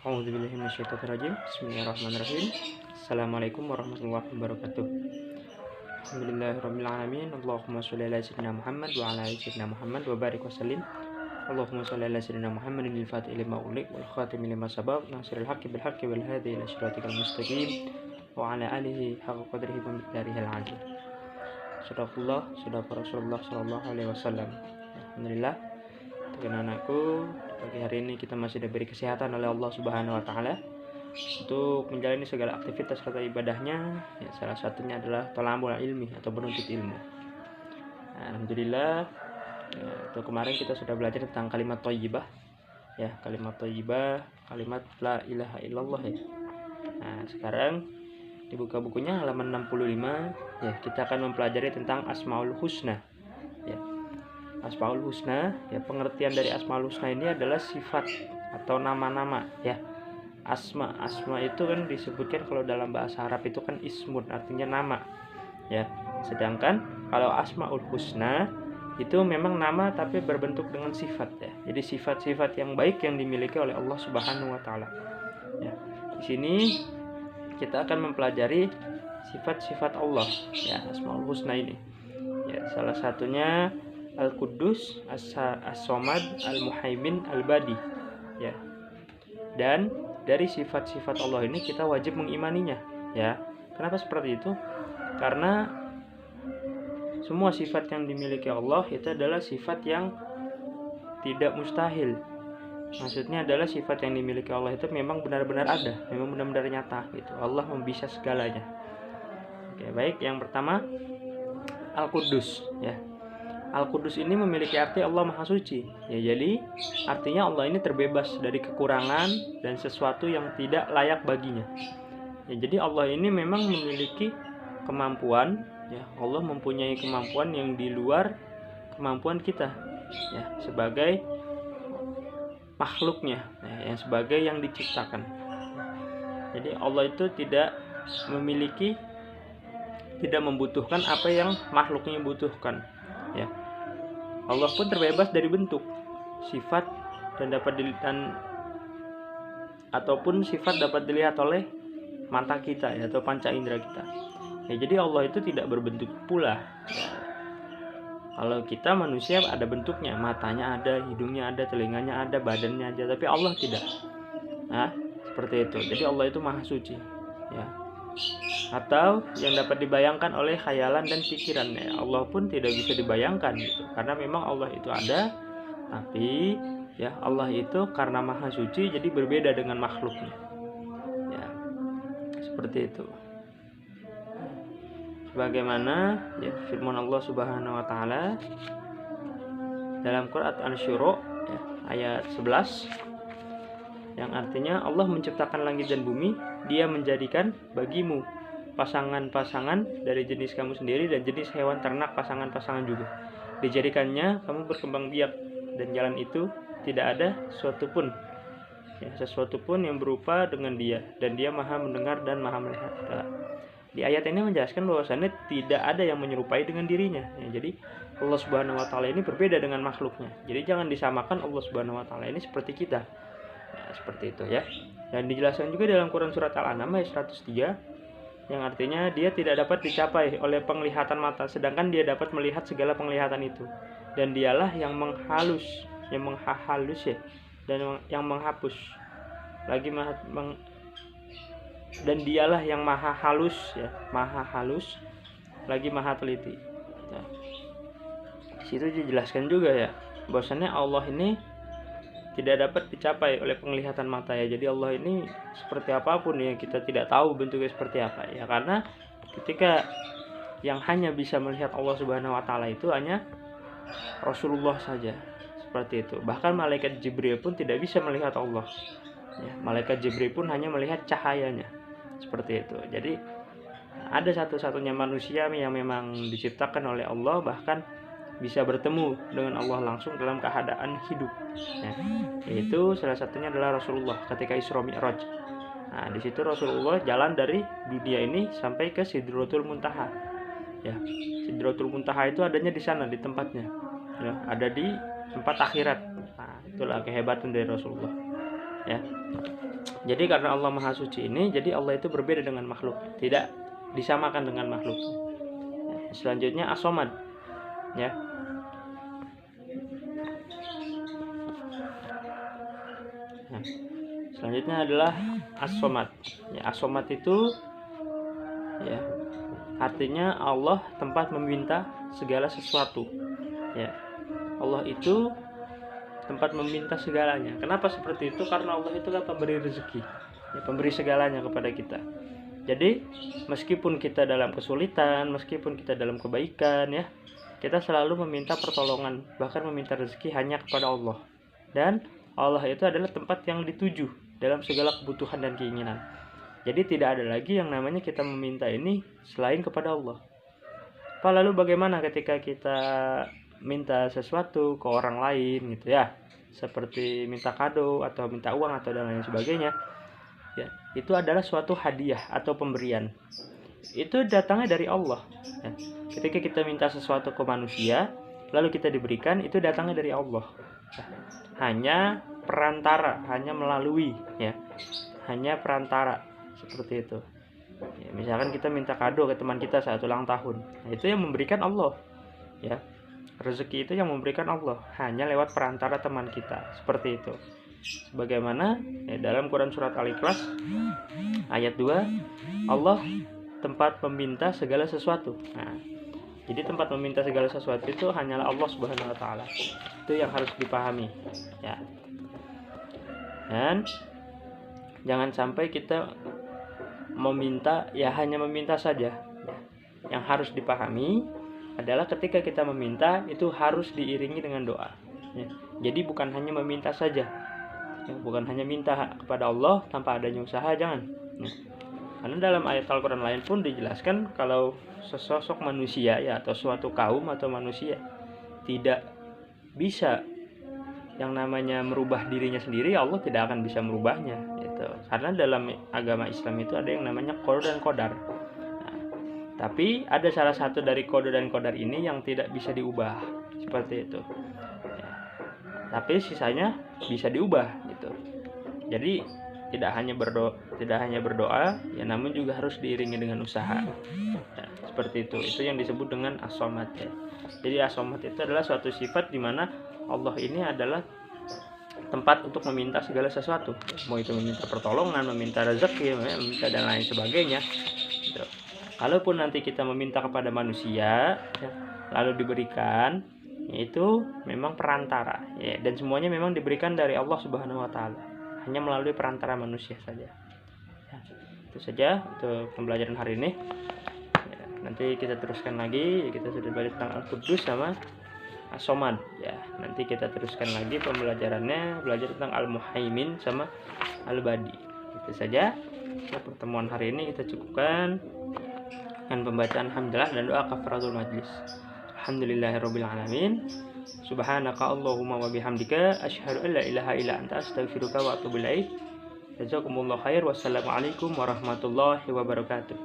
A'udzubillahi minasyaitonirrajim. Bismillahirrahmanirrahim. Assalamualaikum warahmatullahi wabarakatuh. Alhamdulillahirabbil alamin. Allahumma shalli ala sayyidina Muhammad wa ala ali sayyidina Muhammad wa barik wa sallim. Allahumma shalli ala sayyidina Muhammadin al-fatih lima ughliq wal khatim lima sabaq nasiril haqqi bil haqqi wal hadi ila siratikal mustaqim wa ala alihi haqqa qadrihi wa miqdarihi al-'azim. Sadaqallah, sadaqa Rasulullah sallallahu alaihi wasallam. Alhamdulillah, teman-temanku, pagi hari ini kita masih diberi kesehatan oleh Allah Subhanahu wa taala untuk menjalani segala aktivitas serta ibadahnya. Ya, salah satunya adalah thalabul ilmi atau menuntut ilmu. Nah, alhamdulillah, ya, itu kemarin kita sudah belajar tentang kalimat thayyibah. Ya, kalimat thayyibah, kalimat la ilaha illallah ya. Nah, sekarang dibuka bukunya halaman 65, ya, kita akan mempelajari tentang Asmaul Husna. Ya. Asmaul Husna, ya, pengertian dari Asmaul Husna ini adalah sifat atau nama-nama, ya. Asma itu kan disebutkan kalau dalam bahasa Arab itu kan ismun, artinya nama, ya. Sedangkan kalau Asmaul Husna itu memang nama tapi berbentuk dengan sifat, ya. Jadi sifat-sifat yang baik yang dimiliki oleh Allah Subhanahu wa taala. Ya. Di sini kita akan mempelajari sifat-sifat Allah, ya, Asmaul Husna ini. Ya, salah satunya Al-Quddus, As-Somad, Al-Muhaimin, Al-Badi, ya. Dan dari sifat-sifat Allah ini kita wajib mengimaninya, ya. Kenapa seperti itu? Karena semua sifat yang dimiliki Allah itu adalah sifat yang tidak mustahil. Maksudnya adalah sifat yang dimiliki Allah itu memang benar-benar ada, memang benar-benar nyata gitu. Allah bisa segalanya. Oke, baik, yang pertama Al-Quddus, ya. Al-Quddus ini memiliki arti Allah Maha Suci, ya. Jadi artinya Allah ini terbebas dari kekurangan dan sesuatu yang tidak layak baginya, ya. Jadi Allah ini memang memiliki kemampuan, ya. Allah mempunyai kemampuan yang di luar kemampuan kita, ya, sebagai makhluknya, ya, yang sebagai yang diciptakan. Jadi Allah itu tidak membutuhkan apa yang makhluknya butuhkan, ya. Allah pun terbebas dari bentuk, sifat ataupun sifat dapat dilihat oleh mata kita, ya, atau panca indera kita. Ya, jadi Allah itu tidak berbentuk pula. Ya. Kalau kita manusia ada bentuknya, matanya ada, hidungnya ada, telinganya ada, badannya ada, tapi Allah tidak. Nah, seperti itu. Jadi Allah itu Maha Suci, ya. Atau yang dapat dibayangkan oleh khayalan dan pikirannya, Allah pun tidak bisa dibayangkan gitu, karena memang Allah itu ada, tapi ya Allah itu karena Maha Suci jadi berbeda dengan makhluknya, ya, seperti itu. Sebagaimana ya firman Allah Subhanahu wa taala dalam Quran An-Syura, ya, ayat 11, yang artinya Allah menciptakan langit dan bumi, Dia menjadikan bagimu pasangan-pasangan dari jenis kamu sendiri dan jenis hewan ternak pasangan-pasangan juga. Dijadikannya kamu berkembang biak, dan jalan itu tidak ada sesuatu pun yang berupa dengan Dia, dan Dia Maha mendengar dan Maha melihat. Di ayat ini menjelaskan bahwasannya tidak ada yang menyerupai dengan dirinya, ya. Jadi Allah Subhanahu wa taala ini berbeda dengan makhluknya. Jadi jangan disamakan Allah Subhanahu wa taala ini seperti kita. Ya, seperti itu, ya. Dan dijelaskan juga dalam Quran surat Al-An'am ayat 103, yang artinya Dia tidak dapat dicapai oleh penglihatan mata, sedangkan Dia dapat melihat segala penglihatan itu. Dan Dialah yang menghalus, ya, dan yang menghapus. Dan Dialah yang maha halus, ya, lagi maha teliti. Nah, situ dijelaskan juga, ya, bahwasannya Allah ini tidak dapat dicapai oleh penglihatan mata, ya. Jadi Allah ini seperti apapun, ya, kita tidak tahu bentuknya seperti apa, ya, karena ketika yang hanya bisa melihat Allah Subhanahu wa taala itu hanya Rasulullah saja, seperti itu. Bahkan malaikat Jibril pun tidak bisa melihat Allah, ya. Malaikat Jibril pun hanya melihat cahayanya, seperti itu. Jadi ada satu-satunya manusia yang memang diciptakan oleh Allah bahkan bisa bertemu dengan Allah langsung dalam keadaan hidup, ya. Yaitu salah satunya adalah Rasulullah ketika Isra Mi'raj. Nah, di situ Rasulullah jalan dari dunia ini sampai ke Sidratul Muntaha, ya. Sidratul Muntaha itu adanya di sana, di tempatnya, ya, ada di tempat akhirat. Nah, itulah kehebatan dari Rasulullah, ya. Jadi karena Allah Maha Suci ini, jadi Allah itu berbeda dengan makhluk, tidak disamakan dengan makhluk. Selanjutnya As-Somad, ya. Nah, selanjutnya adalah As-Somad. Ya, As-Somad itu ya artinya Allah tempat meminta segala sesuatu. Ya. Allah itu tempat meminta segalanya. Kenapa seperti itu? Karena Allah itu kan pemberi rezeki, ya, pemberi segalanya kepada kita. Jadi meskipun kita dalam kesulitan, meskipun kita dalam kebaikan, ya, kita selalu meminta pertolongan, bahkan meminta rezeki hanya kepada Allah. Dan Allah itu adalah tempat yang dituju dalam segala kebutuhan dan keinginan. Jadi tidak ada lagi yang namanya kita meminta ini selain kepada Allah. Lalu bagaimana ketika kita minta sesuatu ke orang lain gitu ya, seperti minta kado atau minta uang atau dan lain sebagainya, ya, itu adalah suatu hadiah atau pemberian. Itu datangnya dari Allah. Ya. Ketika kita minta sesuatu ke manusia, lalu kita diberikan, itu datangnya dari Allah. Ya. Hanya perantara, hanya melalui, ya, hanya perantara seperti itu. Ya, misalkan kita minta kado ke teman kita saat ulang tahun, nah, itu yang memberikan Allah, ya. Rezeki itu yang memberikan Allah, hanya lewat perantara teman kita, seperti itu. Sebagaimana ya, dalam Quran surat Al-Ikhlas ayat 2, Allah tempat meminta segala sesuatu. Nah, jadi tempat meminta segala sesuatu itu hanyalah Allah Subhanahu wa taala. Itu yang harus dipahami, ya. Dan jangan sampai kita meminta ya hanya meminta saja. Yang harus dipahami adalah ketika kita meminta itu harus diiringi dengan doa, ya. Jadi bukan hanya meminta saja, ya, bukan hanya minta kepada Allah tanpa adanya usaha, jangan, ya. Karena dalam ayat Al-Quran lain pun dijelaskan kalau sesosok manusia ya atau suatu kaum atau manusia tidak bisa yang namanya merubah dirinya sendiri, Allah tidak akan bisa merubahnya gitu. Karena dalam agama Islam itu ada yang namanya qada dan qadar. Tapi ada salah satu dari kode dan qadar ini yang tidak bisa diubah, seperti itu. Ya. Tapi sisanya bisa diubah, gitu. Jadi tidak hanya berdoa, ya, namun juga harus diiringi dengan usaha. Ya, seperti itu. Itu yang disebut dengan As-Somad. Ya. Jadi As-Somad itu adalah suatu sifat di mana Allah ini adalah tempat untuk meminta segala sesuatu. Mau itu meminta pertolongan, meminta rezeki, meminta dan lain sebagainya. Gitu. Kalaupun nanti kita meminta kepada manusia, ya, lalu diberikan, itu memang perantara, ya, dan semuanya memang diberikan dari Allah Subhanahu wa taala, hanya melalui perantara manusia saja. Ya, itu saja untuk pembelajaran hari ini. Ya, nanti kita teruskan lagi, kita sudah belajar tentang Al-Quddus sama As-Somad, ya. Nanti kita teruskan lagi pembelajarannya, belajar tentang Al-Muhaimin sama Al-Badi. Itu saja. Nah, pertemuan hari ini kita cukupkan dengan pembacaan hamdalah dan doa kafaratul majlis. Alhamdulillahirabbil alamin. Subhanaka Allahumma wa bihamdika asyhadu an la ilaha illa anta astaghfiruka wa atubu ilaik. Jazakumullahu khair. Wassalamualaikum warahmatullahi wabarakatuh.